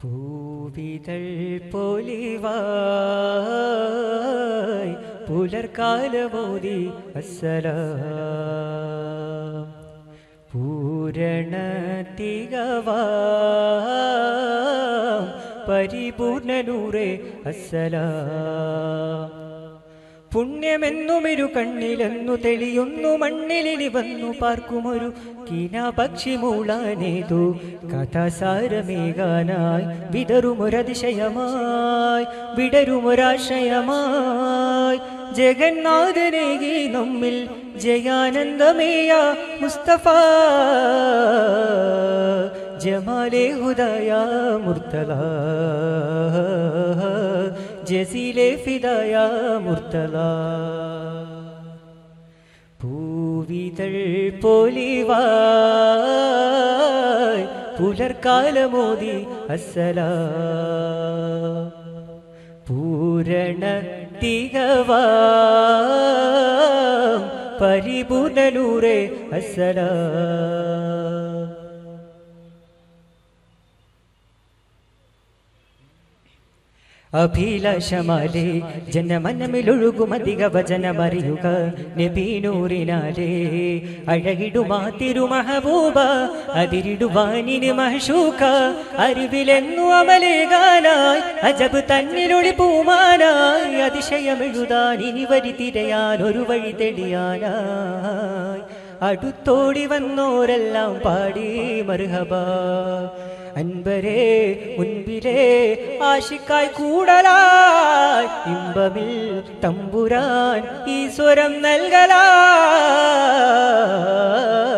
പൂവിതൾ പൊലിവായ് പുലർക്കാലമോദി അസ്സലാം പൂരണ തികവാം പരിപൂർണ നൂറേ അസ്സലാം പുണ്യമെന്നുമിരു കണ്ണിലെന്നു തെളിയുന്നു മണ്ണിലിനി വന്നു പാർക്കുമൊരു കീനാപക്ഷി മൂളാനേതു കഥാസാരമേകാനായി വിടരുമൊരതിശയമായി വിടരുമൊരാശയമായി ജഗന്നാഥനേകി നമ്മിൽ ജയാനന്ദമേയ മുസ്തഫ ജമാലെ ഹുദായ മുർത്തല ജസീലെ ഫിദായ മുർത്തല പൂവിതൾ പൊലിവായ് പുലർക്കാലമോദി അസ്സലാം പൂരണ തികവാം പരിപൂർണ നൂറേ അസ്സലാം അഭിലാഷമാലേ ജനമനമിലൊഴുകുമധിക വചനമറിയുക നബീനൂറിനാലേ അഴകിടുമാ തിരുമഹബൂബ അതിരിടുവാനിന് മഹ്ശൂക അറിവിലെന്നു അമലേകാനായി അജബ് തന്നിലൊളി പൂമാനായി അതിശയമെഴുതാൻ ഇനി വരി തിരയാൻ ഒരു വഴി തെളിയാനായി അടുത്തോടി വന്നോരെല്ലാം പാടി മർഹബ അൻപരേ മുൻപിലേ ആശിക്കായി കൂടലായി ഇമ്പമിൽ തമ്പുരാൻ ഈശ്വരം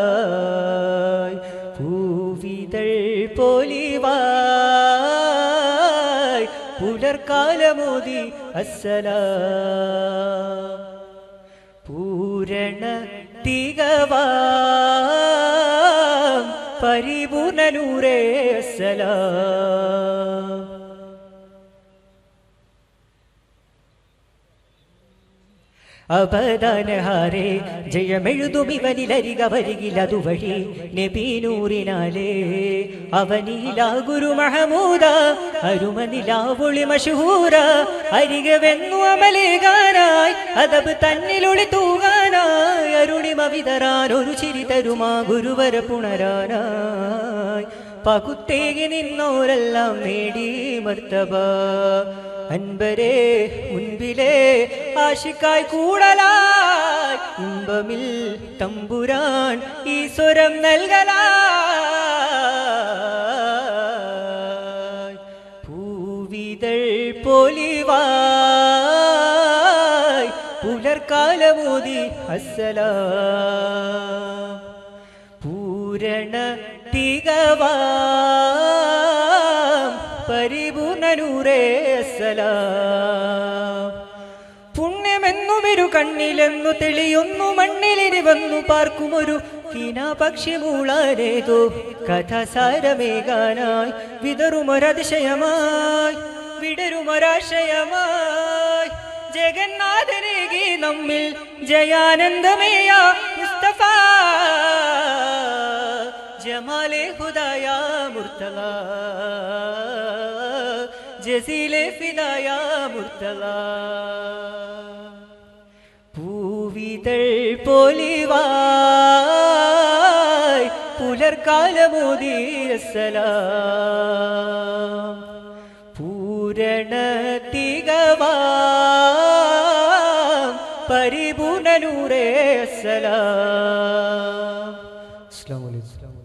നൽകലായി പൂവിതൾ പൊലിവായ് പുലർക്കാലമോദി അസ്സലാം പൂരണ തികവാം പരിപൂർണ നൂറേ അസ്സലാം അപദാനഹാരേ ജയമെഴുതുമിവനിലരിക വരികിലതുവഴി നബീനൂറിനാലേ അവനിലാ ഗുരു മഹമൂദ അരുമനിലാവൊളി മഷഹൂര അരികവെന്നു അമലേകാനായി അതബ് തന്നിലൊളി തൂകാനായി അരുണിമ വിതരാൻ ഒരു ചിരി തരുമാ ഗുരുവര പുണരാനായി പകുത്തേകി നിന്നോരെല്ലാം നേടി മർത്തബ അൻപരേ മുൻപിലേ ആശിക്കായി കൂടലായി ഇമ്പമിൽ തമ്പുരാൻ ഈശ്വരം നൽകലായി പൂവിതൾ പൊലിവായ് പുലർക്കാലമോദി അസ്സലാം പൂരണ തികവാം പരിപൂർണ നൂറേ അസ്സലാം പുണ്യമെന്നുമിരു കണ്ണിലെന്നു തെളിയുന്നു മണ്ണിലിനി വന്നു പാർക്കുമൊരു കീനാപക്ഷി മൂളാനേതോ കഥാസാരമേകാനായി വിടരുമൊരതിശയമായി വിടരുമൊരാശയമായി ജഗന്നാഥനേകി നമ്മിൽ ജയാനന്ദമേയ മുസ്തഫ ജമാലെ ഹുദായ മുർത്തല ജസീലെ ഫിദായ മുർത്തല പൂവിതൾ പൊലിവായ് പുലർക്കാലമോദി അസ്സലാം പൂരണ തികവാം പരിപൂർണ നൂറേ അസ്സലാം. അസ്സലാമു അലൈക്കും.